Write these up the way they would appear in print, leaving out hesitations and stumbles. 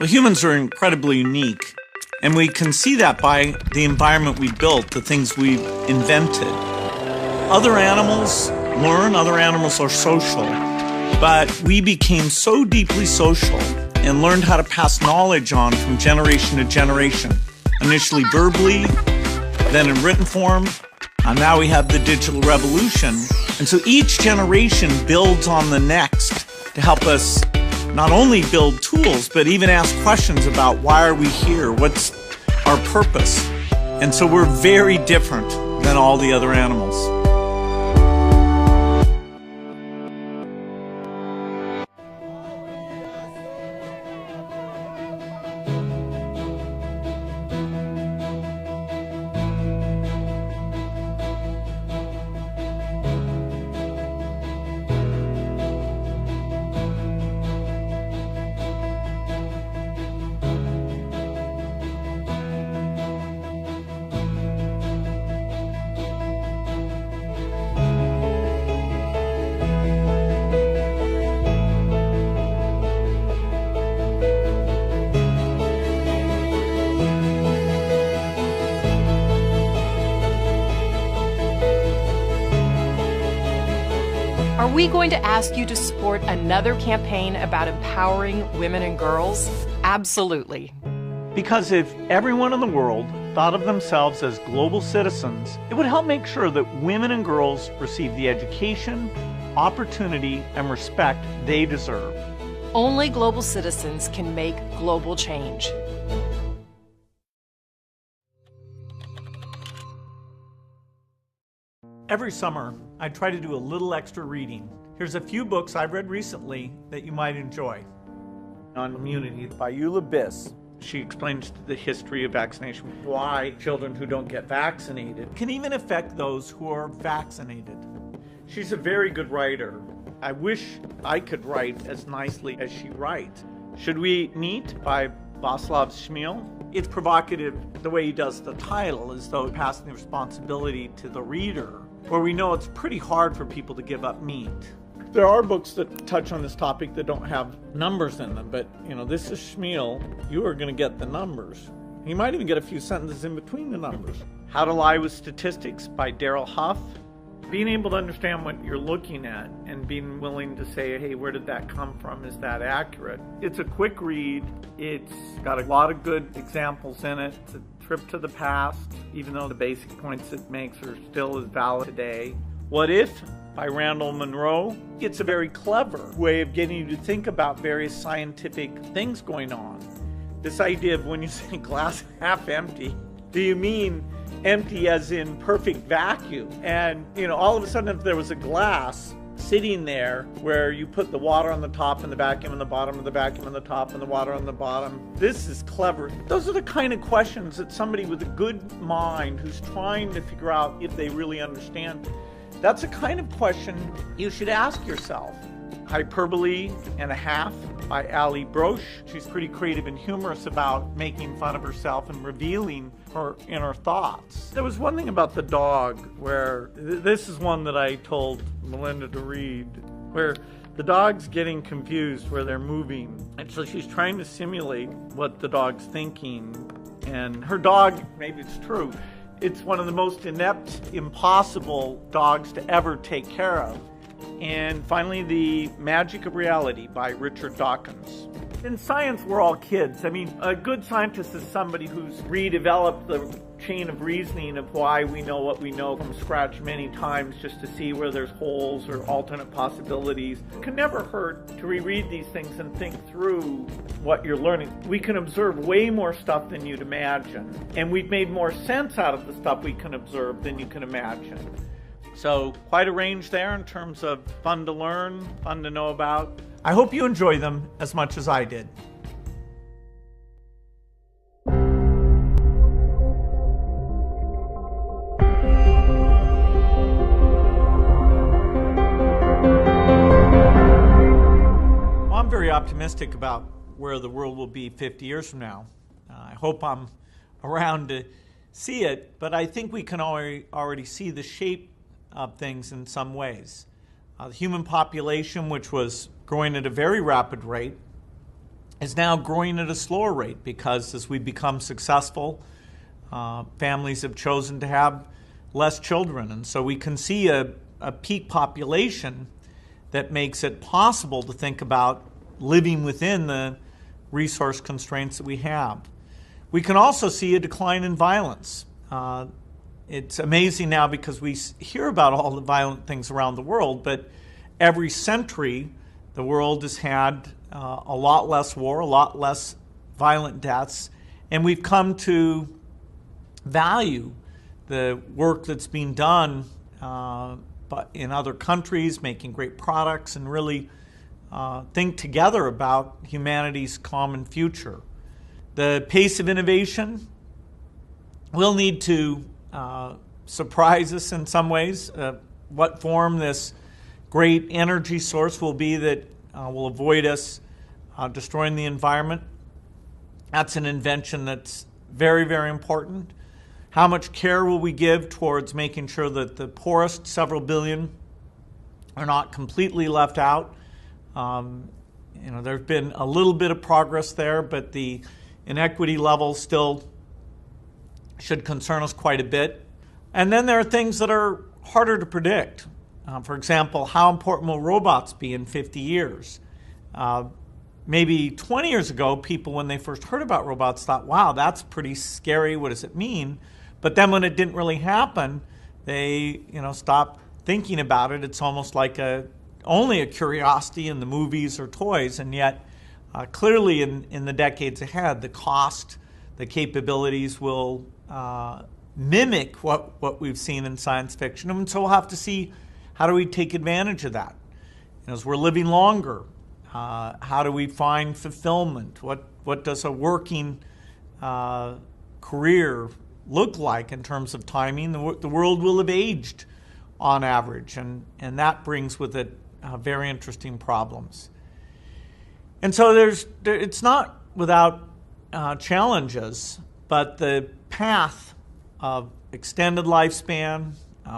Well, humans are incredibly unique, and we can see that by the environment we built, the things we invented. Other animals learn, other animals are social, but we became so deeply social and learned how to pass knowledge on from generation to generation, initially verbally, then in written form, and now we have the digital revolution. And so each generation builds on the next to help us not only build tools, but even ask questions about why are we here? What's our purpose? And so we're very different than all the other animals. Are we going to ask you to support another campaign about empowering women and girls? Absolutely. Because if everyone in the world thought of themselves as global citizens, it would help make sure that women and girls receive the education, opportunity, and respect they deserve. Only global citizens can make global change. Every summer, I try to do a little extra reading. Here's a few books I've read recently that you might enjoy. On Immunity by Eula Biss. She explains the history of vaccination, why children who don't get vaccinated can even affect those who are vaccinated. She's a very good writer. I wish I could write as nicely as she writes. Should We Meet by Václav Smil. It's provocative the way he does the title, as though passing the responsibility to the reader, where we know it's pretty hard for people to give up meat. There are books that touch on this topic that don't have numbers in them, but this is Smil. You are going to get the numbers. You might even get a few sentences in between the numbers. How to Lie with Statistics by Daryl Huff. Being able to understand what you're looking at and being willing to say, hey, where did that come from? Is that accurate? It's a quick read. It's got a lot of good examples in it. It's a trip to the past, even though the basic points it makes are still as valid today. What If by Randall Munroe. It's a very clever way of getting you to think about various scientific things going on. This idea of when you say glass half empty, do you mean empty as in perfect vacuum? And all of a sudden, if there was a glass sitting there where you put the water on the top and the vacuum on the bottom and the vacuum on the top and the water on the bottom, this is clever. Those are the kind of questions that somebody with a good mind who's trying to figure out if they really understand, that's the kind of question you should ask yourself. Hyperbole and a Half by Ali Broche. She's pretty creative and humorous about making fun of herself and revealing her inner thoughts. There was one thing about the dog where, this is one that I told Melinda to read, where the dog's getting confused where they're moving. And so she's trying to simulate what the dog's thinking. And her dog, maybe it's true, it's one of the most inept, impossible dogs to ever take care of. And finally, The Magic of Reality by Richard Dawkins. In science, we're all kids. I mean, a good scientist is somebody who's redeveloped the chain of reasoning of why we know what we know from scratch many times, just to see where there's holes or alternate possibilities. It can never hurt to reread these things and think through what you're learning. We can observe way more stuff than you'd imagine, and we've made more sense out of the stuff we can observe than you can imagine. So quite a range there in terms of fun to learn, fun to know about. I hope you enjoy them as much as I did. Well, I'm very optimistic about where the world will be 50 years from now. I hope I'm around to see it, but I think we can already see the shape of things in some ways. The human population, which was growing at a very rapid rate, is now growing at a slower rate because as we become successful, families have chosen to have less children. And so we can see a peak population that makes it possible to think about living within the resource constraints that we have. We can also see a decline in violence. It's amazing now because we hear about all the violent things around the world, but every century the world has had a lot less war, a lot less violent deaths, and we've come to value the work that's being done but in other countries, making great products, and really think together about humanity's common future. The pace of innovation will need to surprise us in some ways. What form this great energy source will be that will avoid us destroying the environment. That's an invention that's very, very important. How much care will we give towards making sure that the poorest several billion are not completely left out? There's been a little bit of progress there, but the inequity level still should concern us quite a bit. And then there are things that are harder to predict. For example, how important will robots be in 50 years? Maybe 20 years ago, people, when they first heard about robots, thought, wow, that's pretty scary. What does it mean? But then when it didn't really happen, they stopped thinking about it. It's almost like only a curiosity in the movies or toys. And yet, clearly in the decades ahead, the cost, the capabilities will mimic what we've seen in science fiction. And so we'll have to see, how do we take advantage of that? As we're living longer, how do we find fulfillment? What does a working career look like in terms of timing? The world will have aged on average, and that brings with it very interesting problems. And so it's not without challenges, but the path of extended lifespan,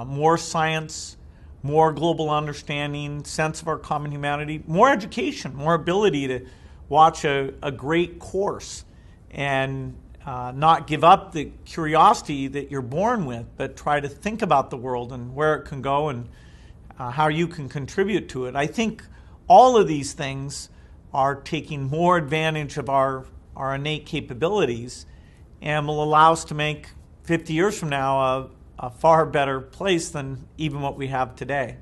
more science, more global understanding, sense of our common humanity, more education, more ability to watch a great course and not give up the curiosity that you're born with, but try to think about the world and where it can go and how you can contribute to it. I think all of these things are taking more advantage of our innate capabilities and will allow us to make 50 years from now a far better place than even what we have today.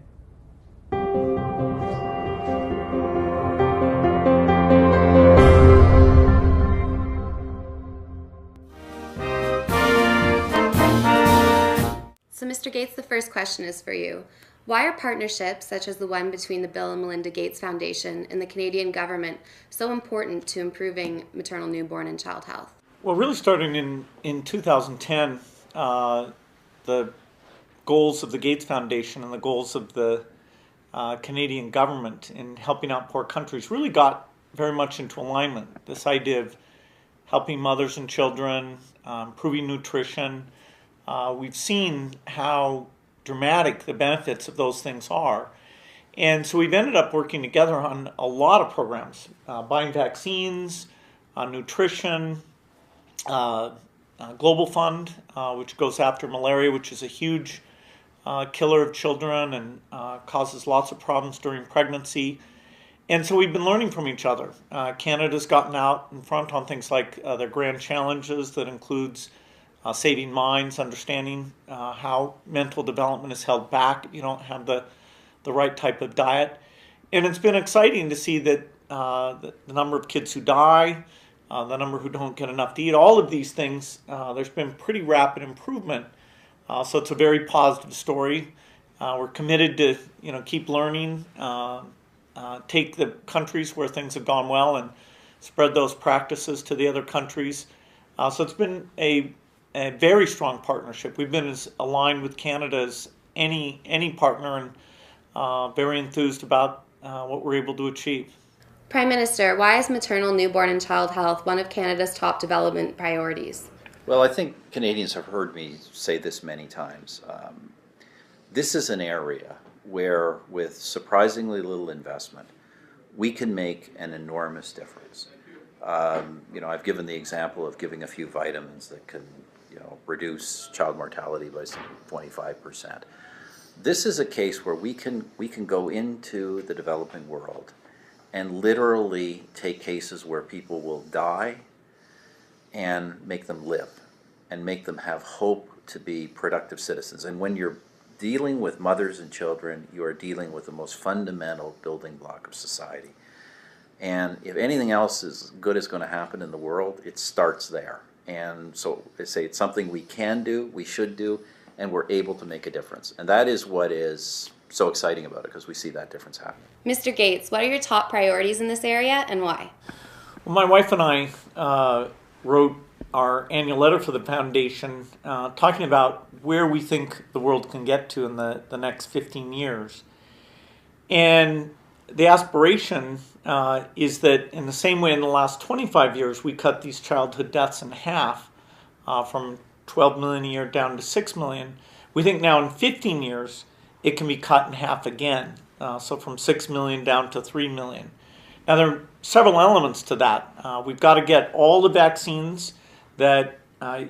So, Mr. Gates, the first question is for you. Why are partnerships such as the one between the Bill and Melinda Gates Foundation and the Canadian government so important to improving maternal, newborn, and child health? Well, really starting in 2010, the goals of the Gates Foundation and the goals of the Canadian government in helping out poor countries really got very much into alignment. This idea of helping mothers and children, improving nutrition. We've seen how dramatic the benefits of those things are. And so we've ended up working together on a lot of programs, buying vaccines, nutrition, Global Fund, which goes after malaria, which is a huge killer of children and causes lots of problems during pregnancy. And so we've been learning from each other. Canada's gotten out in front on things like their grand challenges that includes saving minds, understanding how mental development is held back if you don't have the right type of diet. And it's been exciting to see that the number of kids who die, the number who don't get enough to eat, all of these things, there's been pretty rapid improvement. So it's a very positive story. We're committed to keep learning, take the countries where things have gone well and spread those practices to the other countries. So it's been a very strong partnership. We've been as aligned with Canada as any partner, and very enthused about what we're able to achieve. Prime Minister, why is maternal, newborn, and child health one of Canada's top development priorities? Well, I think Canadians have heard me say this many times. This is an area where, with surprisingly little investment, we can make an enormous difference. I've given the example of giving a few vitamins that can, reduce child mortality by some 25%. This is a case where we can go into the developing world and literally take cases where people will die and make them live and make them have hope to be productive citizens. And when you're dealing with mothers and children, you are dealing with the most fundamental building block of society. And if anything else is good is going to happen in the world, it starts there. And so I say it's something we can do, we should do, and we're able to make a difference. And that is what is so exciting about it, because we see that difference happen. Mr. Gates, what are your top priorities in this area and why? Well, my wife and I wrote our annual letter for the foundation talking about where we think the world can get to in the next 15 years. And the aspiration is that in the same way in the last 25 years we cut these childhood deaths in half, from 12 million a year down to 6 million, we think now in 15 years it can be cut in half again, so from 6 million down to 3 million. Now there are several elements to that. We've got to get all the vaccines that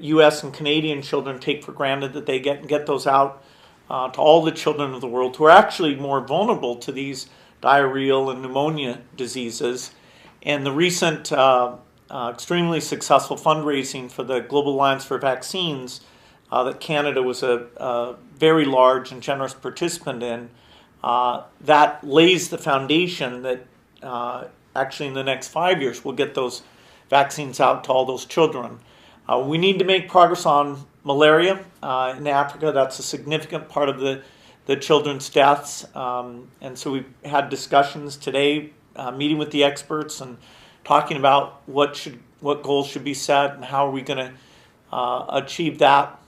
U.S. and Canadian children take for granted that they get those out to all the children of the world who are actually more vulnerable to these diarrheal and pneumonia diseases. And the recent extremely successful fundraising for the Global Alliance for Vaccines that Canada was a very large and generous participant in, that lays the foundation that actually in the next 5 years we'll get those vaccines out to all those children. We need to make progress on malaria in Africa. That's a significant part of the children's deaths. And so we've had discussions today, meeting with the experts and talking about what goals should be set and how are we going to achieve that.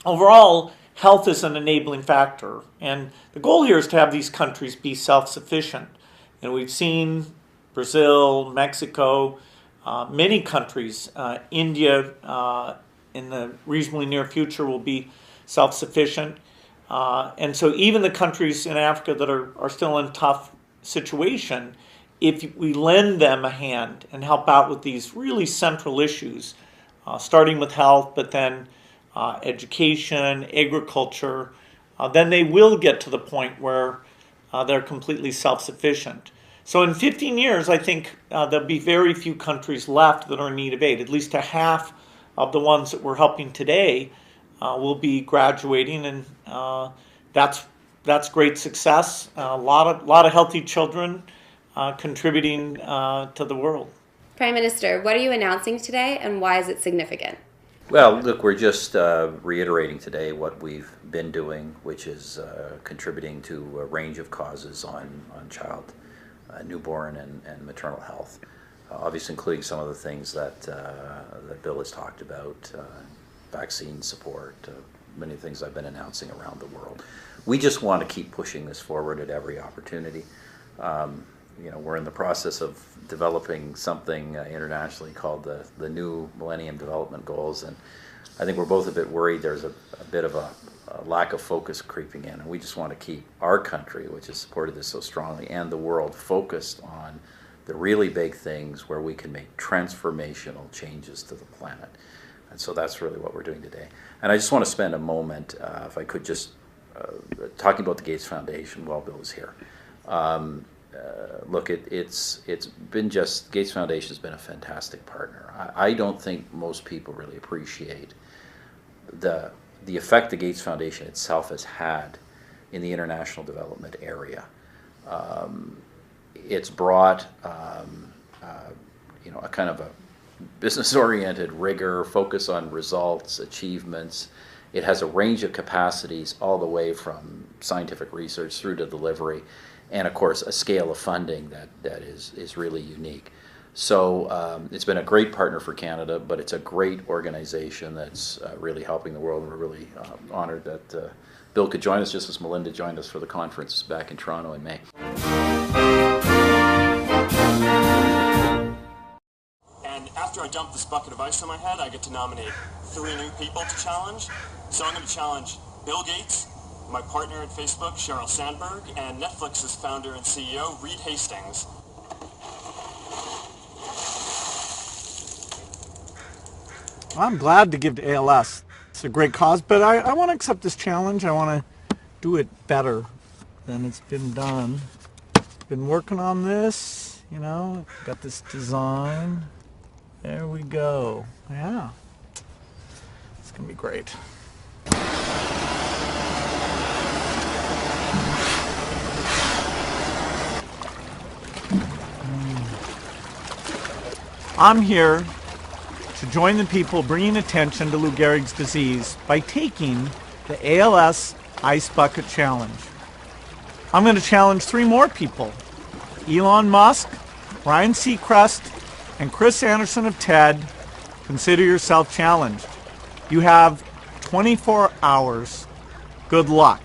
Overall, health is an enabling factor. And the goal here is to have these countries be self-sufficient. And we've seen Brazil, Mexico, many countries, India in the reasonably near future will be self-sufficient. And so even the countries in Africa that are still in a tough situation, if we lend them a hand and help out with these really central issues, starting with health, but then education, agriculture, then they will get to the point where they're completely self-sufficient. So in 15 years, I think there'll be very few countries left that are in need of aid. At least a half of the ones that we're helping today will be graduating, and that's great success. A lot of healthy children contributing to the world. Prime Minister, what are you announcing today and why is it significant? Well, look, we're just reiterating today what we've been doing, which is contributing to a range of causes on child, newborn and maternal health, obviously including some of the things that Bill has talked about, vaccine support, many things I've been announcing around the world. We just want to keep pushing this forward at every opportunity. We're in the process of developing something internationally called the new Millennium Development Goals, and I think we're both a bit worried there's a bit of a lack of focus creeping in, and we just want to keep our country, which has supported this so strongly, and the world focused on the really big things where we can make transformational changes to the planet. And so that's really what we're doing today. And I just want to spend a moment, if I could just, talking about the Gates Foundation while Bill is here. Look, it's been just, Gates Foundation has been a fantastic partner. I don't think most people really appreciate the effect the Gates Foundation itself has had in the international development area. It's brought a kind of a business-oriented rigor, focus on results, achievements. It has a range of capacities all the way from scientific research through to delivery, and of course a scale of funding that is really unique. So it's been a great partner for Canada, but it's a great organization that's really helping the world, and we're really honored that Bill could join us just as Melinda joined us for the conference back in Toronto in May. And after I dump this bucket of ice on my head, I get to nominate 3 new people to challenge. So I'm going to challenge Bill Gates, my partner at Facebook, Sheryl Sandberg, and Netflix's founder and CEO, Reed Hastings. I'm glad to give to ALS. It's a great cause, but I want to accept this challenge. I want to do it better than it's been done. Been working on this, you know, got this design. There we go. Yeah, it's gonna be great. I'm here to join the people bringing attention to Lou Gehrig's disease by taking the ALS Ice Bucket Challenge. I'm going to challenge 3 more people: Elon Musk, Ryan Seacrest, and Chris Anderson of TED. Consider yourself challenged. You have 24 hours. Good luck.